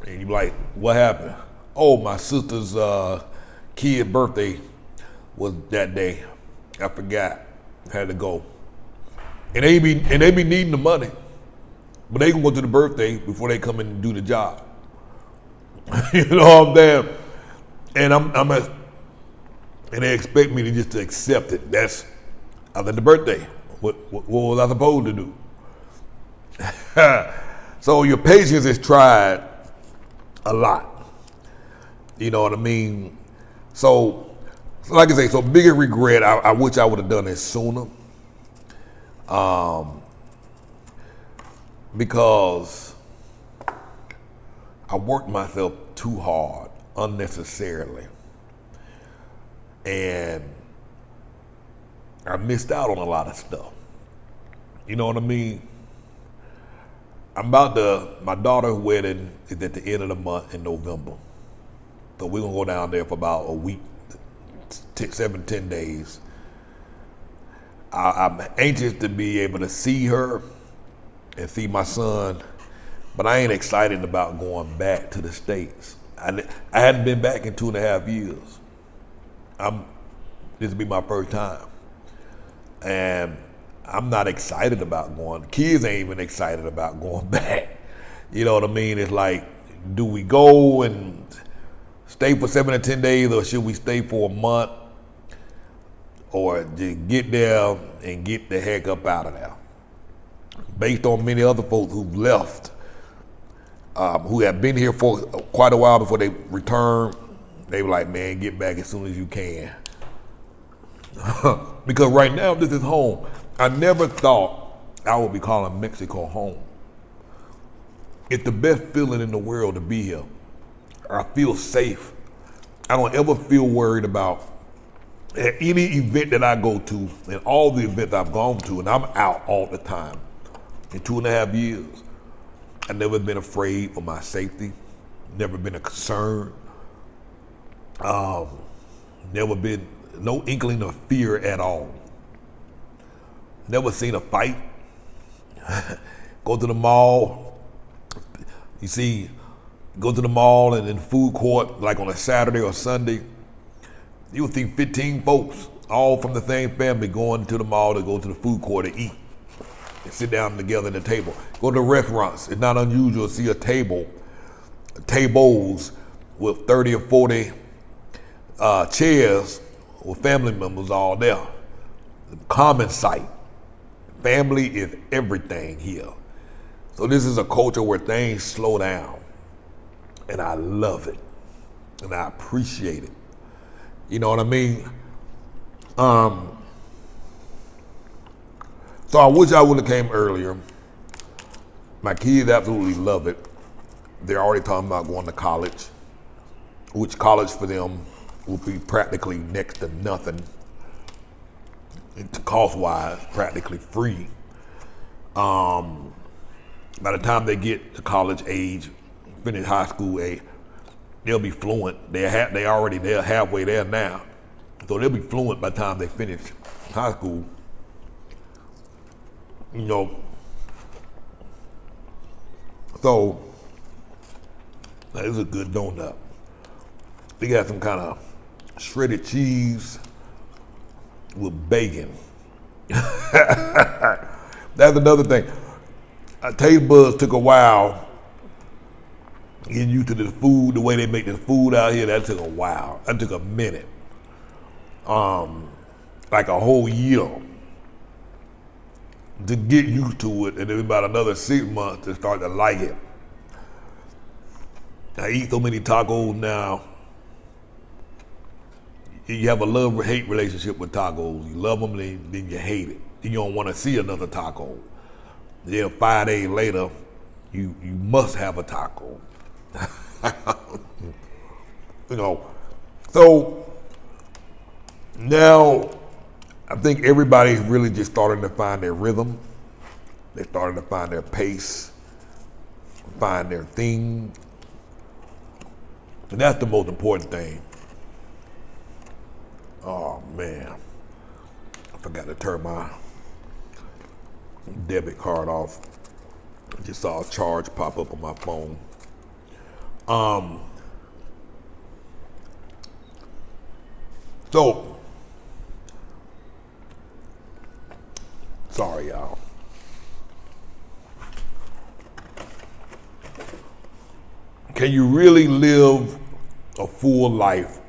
And you be like, what happened? Oh, my sister's kid's birthday was that day. I forgot. Had to go. And they be needing the money. But they can go to the birthday before they come in and do the job. You know what I'm saying? And and they expect me to accept it. That's other the birthday. What was I supposed to do? So your patience is tried a lot. You know what I mean? So like I say, so biggest regret, I wish I would have done it sooner. Because I worked myself too hard unnecessarily. And I missed out on a lot of stuff. You know what I mean? My daughter's wedding is at the end of the month in November. So we're gonna go down there for about a week, 10 days. I'm anxious to be able to see her and see my son, but I ain't excited about going back to the States. I hadn't been back in 2.5 years. This will be my first time. And I'm not excited about going. The kids ain't even excited about going back. You know what I mean? It's like, do we go and stay for 7 or 10 days, or should we stay for a month? Or just get there and get the heck up out of there? Based on many other folks who've left, who have been here for quite a while before they return, they were like, man, get back as soon as you can. Because right now, this is home. I never thought I would be calling Mexico home. It's the best feeling in the world to be here. I feel safe. I don't ever feel worried about any event that I go to, and all the events I've gone to, and I'm out all the time. In 2.5 years, I've never been afraid for my safety, never been a concern, never been no inkling of fear at all. Never seen a fight. Go to the mall, you see Go to the mall and in the food court, like on a Saturday or Sunday, you'll see 15 folks, all from the same family, going to the mall to go to the food court to eat and sit down together at the table. Go to restaurants. It's not unusual to see tables with 30 or 40 chairs with family members all there. Common sight. Family is everything here. So this is a culture where things slow down. And I love it. And I appreciate it. You know what I mean? So I wish I would have came earlier. My kids absolutely love it. They're already talking about going to college, which college for them will be practically next to nothing. Cost-wise, practically free. By the time they get to college age, finish high school age, they'll be fluent. They're halfway there now. So they'll be fluent by the time they finish high school. You know, so this is a good donut. They got some kind of shredded cheese with bacon. That's another thing. Taste buds took a while getting used to the food, the way they make the food out here. That took a while. That took a minute. Like a whole year to get used to it, and then about another 6 months to start to like it. I eat so many tacos now. You have a love-hate relationship with tacos. You love them, then you hate it. Then you don't want to see another taco. Then 5 days later, you must have a taco. You know, so now I think everybody's really just starting to find their rhythm. They're starting to find their pace, find their thing. And that's the most important thing. Oh man, I forgot to turn my debit card off. I just saw a charge pop up on my phone. So, sorry y'all. Can you really live a full life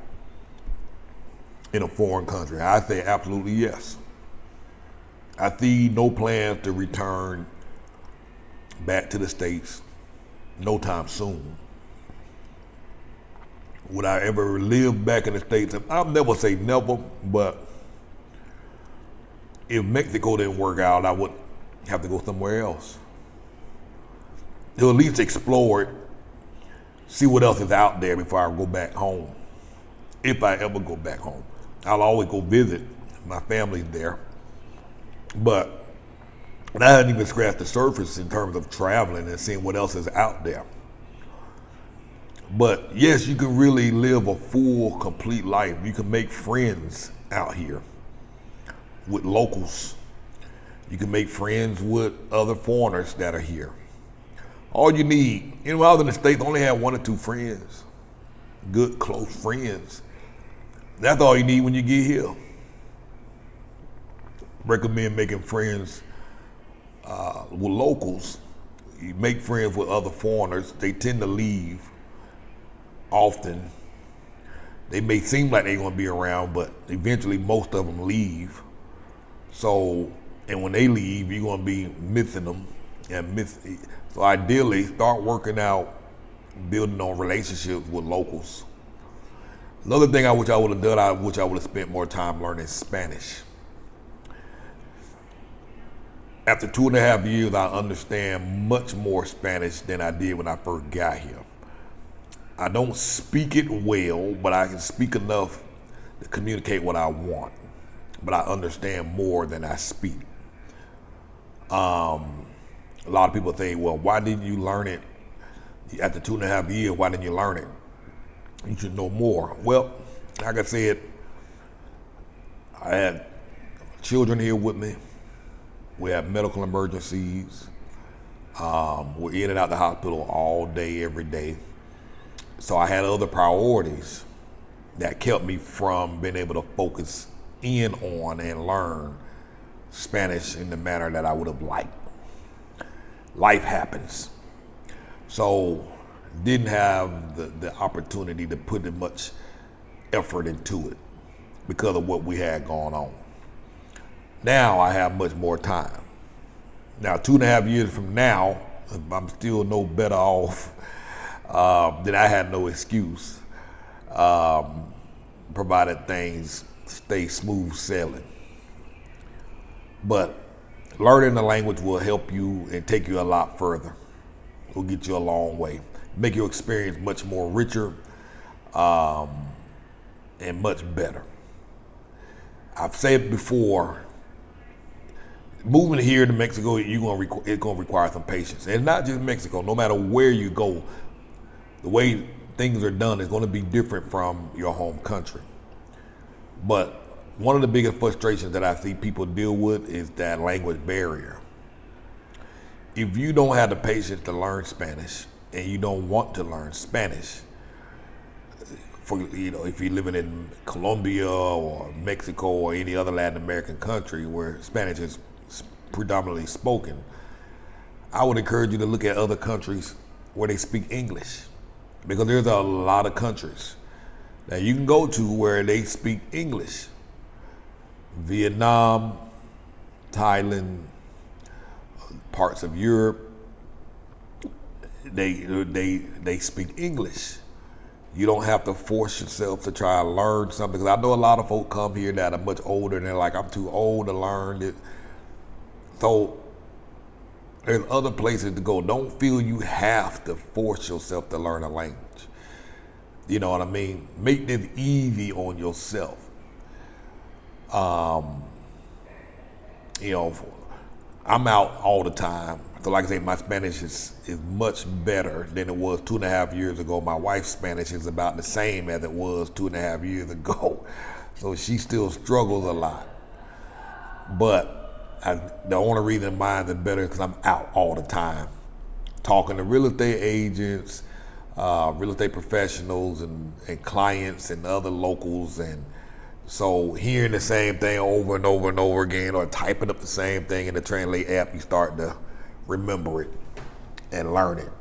in a foreign country? I say absolutely yes. I see no plans to return back to the States no time soon. Would I ever live back in the States? I'll never say never, but if Mexico didn't work out, I would have to go somewhere else. To at least explore it, see what else is out there before I go back home. If I ever go back home. I'll always go visit. My family's there. But I hadn't even scratched the surface in terms of traveling and seeing what else is out there. But yes, you can really live a full, complete life. You can make friends out here with locals. You can make friends with other foreigners that are here. All you need, I was in the States, I only had 1 or 2 friends, good, close friends. That's all you need when you get here. Recommend making friends with locals. You make friends with other foreigners. They tend to leave often. They may seem like they're going to be around, but eventually most of them leave. So, and when they leave, you're going to be missing them. So ideally, start working out, building on relationships with locals. Another thing I wish I would have done, I wish I would have spent more time learning Spanish. After 2.5 years, I understand much more Spanish than I did when I first got here. I don't speak it well, but I can speak enough to communicate what I want. But I understand more than I speak. A lot of people think, well, why didn't you learn it after 2.5 years? Why didn't you learn it? You should know more. Well, like I said, I had children here with me. We have medical emergencies. We're in and out the hospital all day, every day. So I had other priorities that kept me from being able to focus in on and learn Spanish in the manner that I would have liked. Life happens. So didn't have the opportunity to put as much effort into it because of what we had going on. Now I have much more time. Now 2.5 years from now, I'm still no better off. Then I had no excuse, provided things stay smooth sailing. But learning the language will help you and take you a lot further. It will get you a long way, make your experience much more richer and much better. I've said before, moving here to Mexico, it's gonna require some patience, and not just Mexico. No matter where you go, the way things are done is going to be different from your home country. But one of the biggest frustrations that I see people deal with is that language barrier. If you don't have the patience to learn Spanish and you don't want to learn Spanish, if you're living in Colombia or Mexico or any other Latin American country where Spanish is predominantly spoken, I would encourage you to look at other countries where they speak English, because there's a lot of countries that you can go to where they speak English. Vietnam, Thailand, parts of Europe, they speak English. You don't have to force yourself to try to learn something. Because I know a lot of folk come here that are much older and they're like, I'm too old to learn it. So there's other places to go. Don't feel you have to force yourself to learn a language. You know what I mean? Make this easy on yourself. I'm out all the time. So like I say, my Spanish is much better than it was 2.5 years ago. My wife's Spanish is about the same as it was 2.5 years ago. So she still struggles a lot. But the only reason mine is better is because I'm out all the time, talking to real estate agents, real estate professionals and clients and other locals. And so hearing the same thing over and over and over again, or typing up the same thing in the Translate app, you start to remember it and learn it.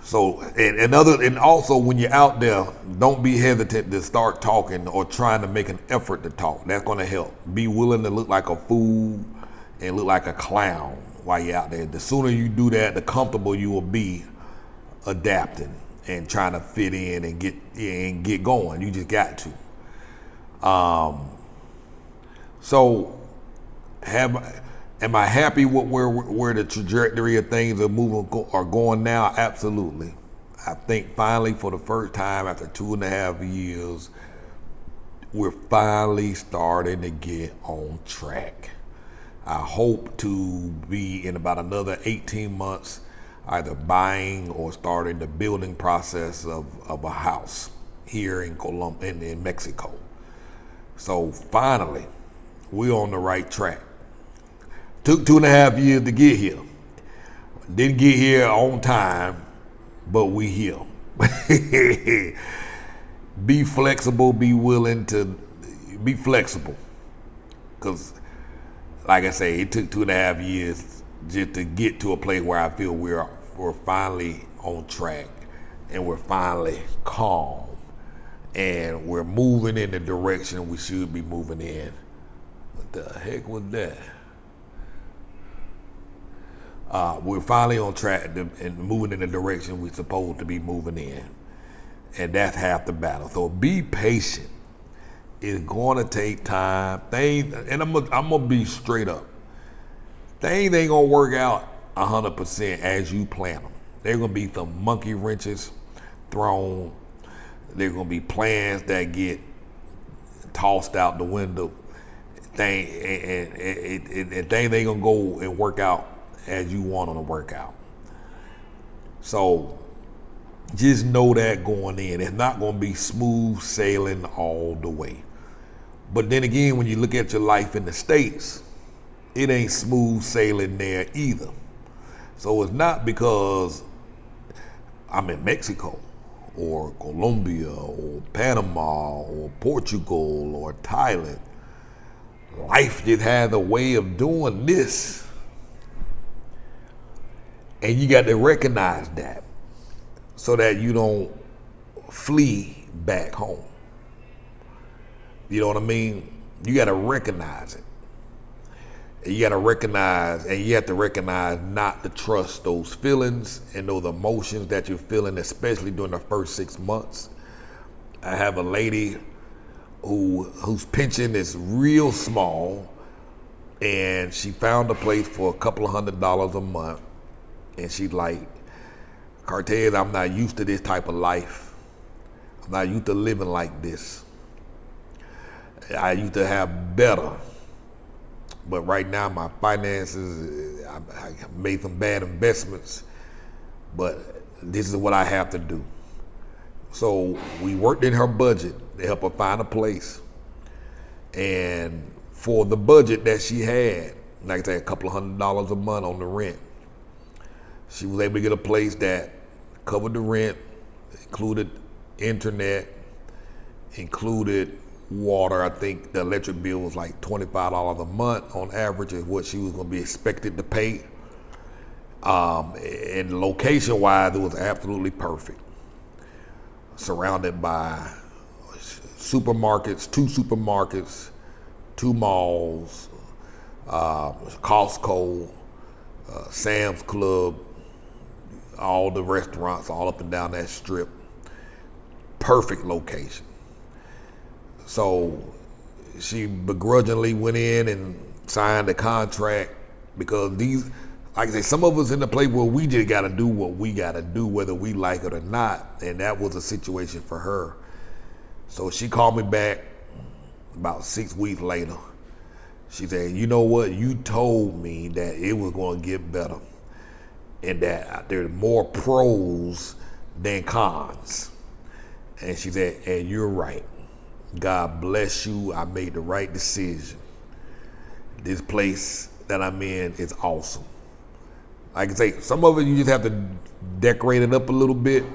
So, and also when you're out there, don't be hesitant to start talking or trying to make an effort to talk. That's going to help. Be willing to look like a fool and look like a clown while you're out there. The sooner you do that, the comfortable you will be adapting and trying to fit in and get going. You just got to. So am I happy with where the trajectory of things are going now? Absolutely. I think finally, for the first time after 2.5 years, we're finally starting to get on track. I hope to be in about another 18 months, either buying or starting the building process of a house here in Colombia, in Mexico. So finally, we're on the right track. Took 2.5 years to get here. Didn't get here on time, but we here. Be flexible, be willing to be flexible. Because, like I say, it took 2.5 years just to get to a place where I feel we're finally on track and we're finally calm and we're moving in the direction we should be moving in. What the heck was that? We're finally on track and moving in the direction we're supposed to be moving in. And that's half the battle. So be patient. It's going to take time. And I'm gonna be straight up. Things ain't gonna work out 100% as you plan them. There's gonna be some monkey wrenches thrown. There's gonna be plans that get tossed out the window. Things ain't gonna go and work out as you want them to work out. So just know that going in. It's not going to be smooth sailing all the way. But then again, when you look at your life in the States, it ain't smooth sailing there either. So it's not because I'm in Mexico or Colombia or Panama or Portugal or Thailand. Life just has a way of doing this. And you got to recognize that so that you don't flee back home. You know what I mean? You got to recognize it. And you got to recognize, and you have to recognize not to trust those feelings and those emotions that you're feeling, especially during the first 6 months. I have a lady whose pension is real small, and she found a place for a couple of $100s a month, and she's like, Cortez, I'm not used to this type of life. I'm not used to living like this. I used to have better, but right now my finances, I made some bad investments, but this is what I have to do. So we worked in her budget to help her find a place. And for the budget that she had, like I said, a couple of $100s a month on the rent, she was able to get a place that covered the rent, included internet, included water. I think the electric bill was like $25 a month on average is what she was going to be expected to pay. And location-wise, it was absolutely perfect. Surrounded by supermarkets, two malls, Costco, Sam's Club, all the restaurants all up and down that strip. Perfect location. So she begrudgingly went in and signed a contract because these, like I say, some of us in the place where we just got to do what we got to do, whether we like it or not. And that was a situation for her. So she called me back about 6 weeks later. She said, you know what? You told me that it was going to get better and that there's more pros than cons. And she said, and you're right. God bless you. I made the right decision. This place that I'm in is awesome. Like I say, some of it you just have to decorate it up a little bit,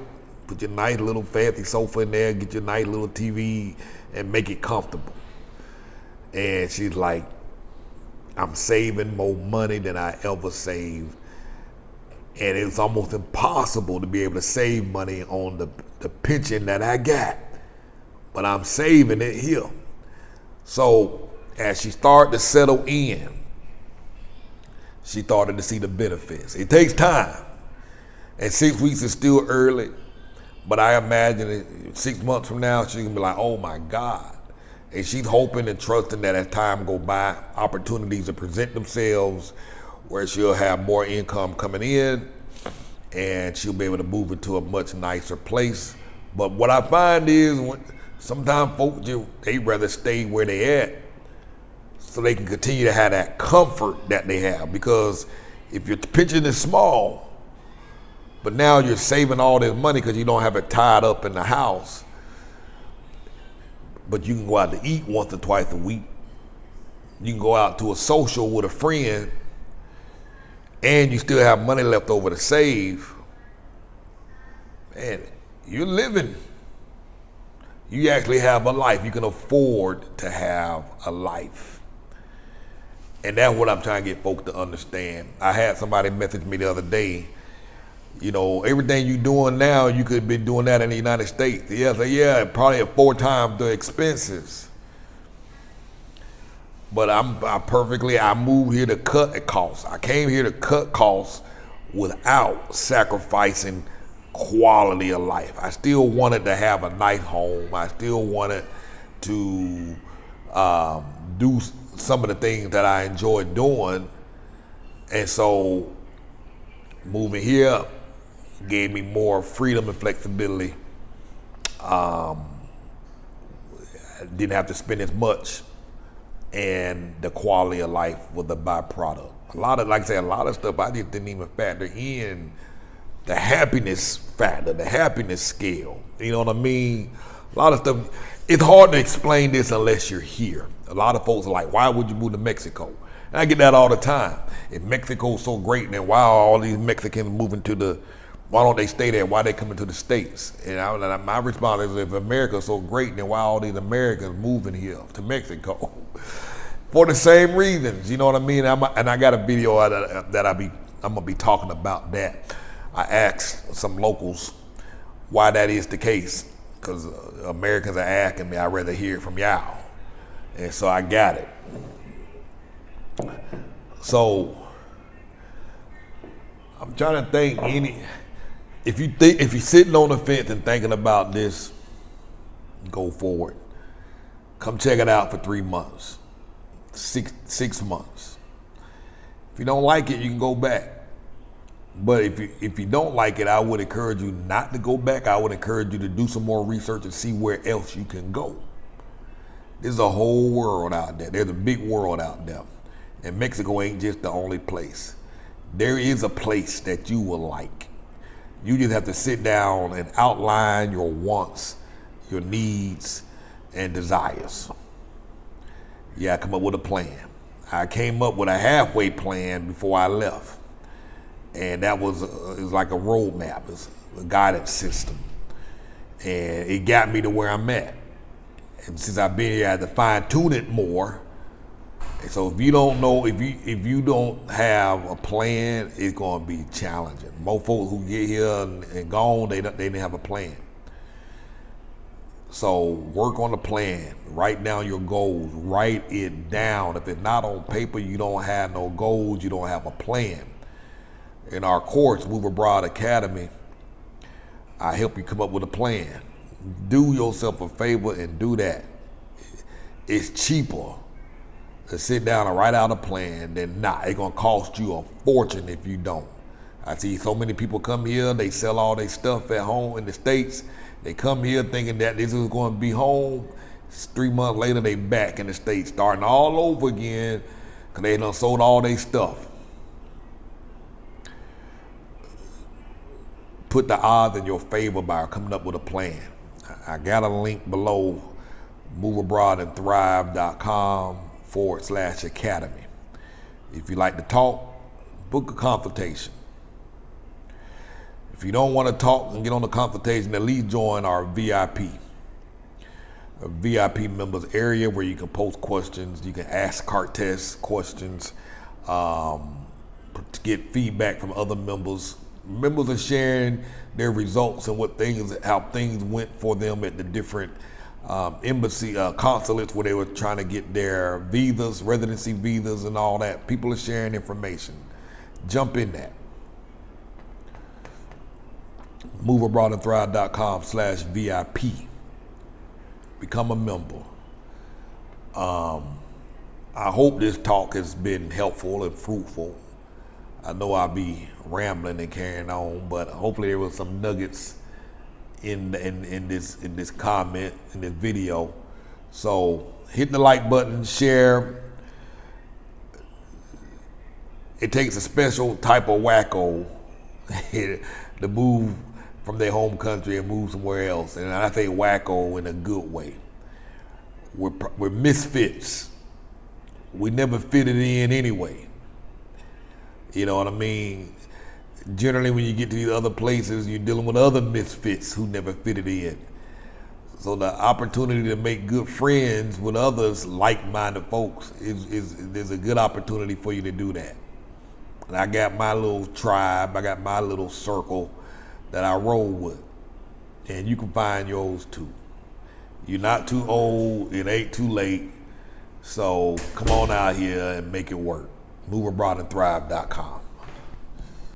put your nice little fancy sofa in there, get your nice little TV, and make it comfortable. And she's like, I'm saving more money than I ever saved. And it's almost impossible to be able to save money on the pension that I got. But I'm saving it here. So as she started to settle in, she started to see the benefits. It takes time. And 6 weeks is still early, but I imagine it, 6 months from now, she's gonna be like, oh my God. And she's hoping and trusting that as time go by, opportunities will present themselves where she'll have more income coming in and she'll be able to move into a much nicer place. But what I find is sometimes folks, they rather stay where they at so they can continue to have that comfort that they have. Because if your pension is small, but now you're saving all this money because you don't have it tied up in the house, but you can go out to eat once or twice a week. You can go out to a social with a friend and you still have money left over to save. Man, you're living. You actually have a life. You can afford to have a life. And that's what I'm trying to get folks to understand. I had somebody message me the other day, you know, everything you're doing now, you could be doing that in the United States. Yeah, probably at 4 times the expenses. But I moved here to cut costs. I came here to cut costs without sacrificing quality of life. I still wanted to have a nice home. I still wanted to do some of the things that I enjoy doing. And so moving here gave me more freedom and flexibility. I didn't have to spend as much, and the quality of life was a byproduct. Like I said, a lot of stuff I just didn't even factor in the happiness factor, the happiness scale. You know what I mean? A lot of stuff, it's hard to explain this unless you're here. A lot of folks are like, why would you move to Mexico? And I get that all the time. If Mexico's so great, then why are all these Mexicans moving to the Why don't they stay there? Why they coming to the States? And my response is, if America's so great, then why all these Americans moving here to Mexico? For the same reasons, you know what I mean? And I got a video that I'm gonna be talking about that. I asked some locals why that is the case, because Americans are asking me. I'd rather hear it from y'all, and so I got it. So I'm trying to think if you're sitting on the fence and thinking about this, go forward. Come check it out for 3 months, six months. If you don't like it, you can go back. But if you don't like it, I would encourage you not to go back. I would encourage you to do some more research and see where else you can go. There's a whole world out there. There's a big world out there. And Mexico ain't just the only place. There is a place that you will like. You just have to sit down and outline your wants, your needs, and desires. Yeah, come up with a plan. I came up with a halfway plan before I left. And that was it was like a roadmap, it's a guidance system. And it got me to where I'm at. And since I've been here, I had to fine tune it more. And so if you don't know, if you don't have a plan, it's gonna be challenging. Most folks who get here and gone, they didn't have a plan. So work on the plan. Write down your goals. Write it down. If it's not on paper, you don't have no goals. You don't have a plan. In our course, Move Abroad Academy, I help you come up with a plan. Do yourself a favor and do that. It's cheaper to sit down and write out a plan than not. It's gonna cost you a fortune if you don't. I see so many people come here, they sell all their stuff at home in the States. They come here thinking that this is gonna be home. 3 months later, they back in the States, starting all over again because they done sold all their stuff. Put the odds in your favor by coming up with a plan. I got a link below, moveabroadandthrive.com/academy. If you like to talk, book a consultation. If you don't want to talk and get on the consultation, at least join our VIP members area where you can post questions, you can ask Cartes questions, get feedback from other members. Members are sharing their results and how things went for them at the different embassy consulates where they were trying to get their visas, residency visas, and all that. People are sharing information. Jump in that. moveabroadandthrive.com/VIP. Become a member. I hope this talk has been helpful and fruitful. I know I'll be rambling and carrying on, but hopefully there was some nuggets in this comment, in this video. So hit the like button, share. It takes a special type of wacko to move from their home country and move somewhere else. And I say wacko in a good way. We're misfits. We never fitted in anyway. You know what I mean? Generally, when you get to these other places, you're dealing with other misfits who never fitted in. So the opportunity to make good friends with others, like-minded folks, there's a good opportunity for you to do that. And I got my little tribe, I got my little circle that I roll with. And you can find yours too. You're not too old, it ain't too late. So come on out here and make it work. moveabroadandthrive.com.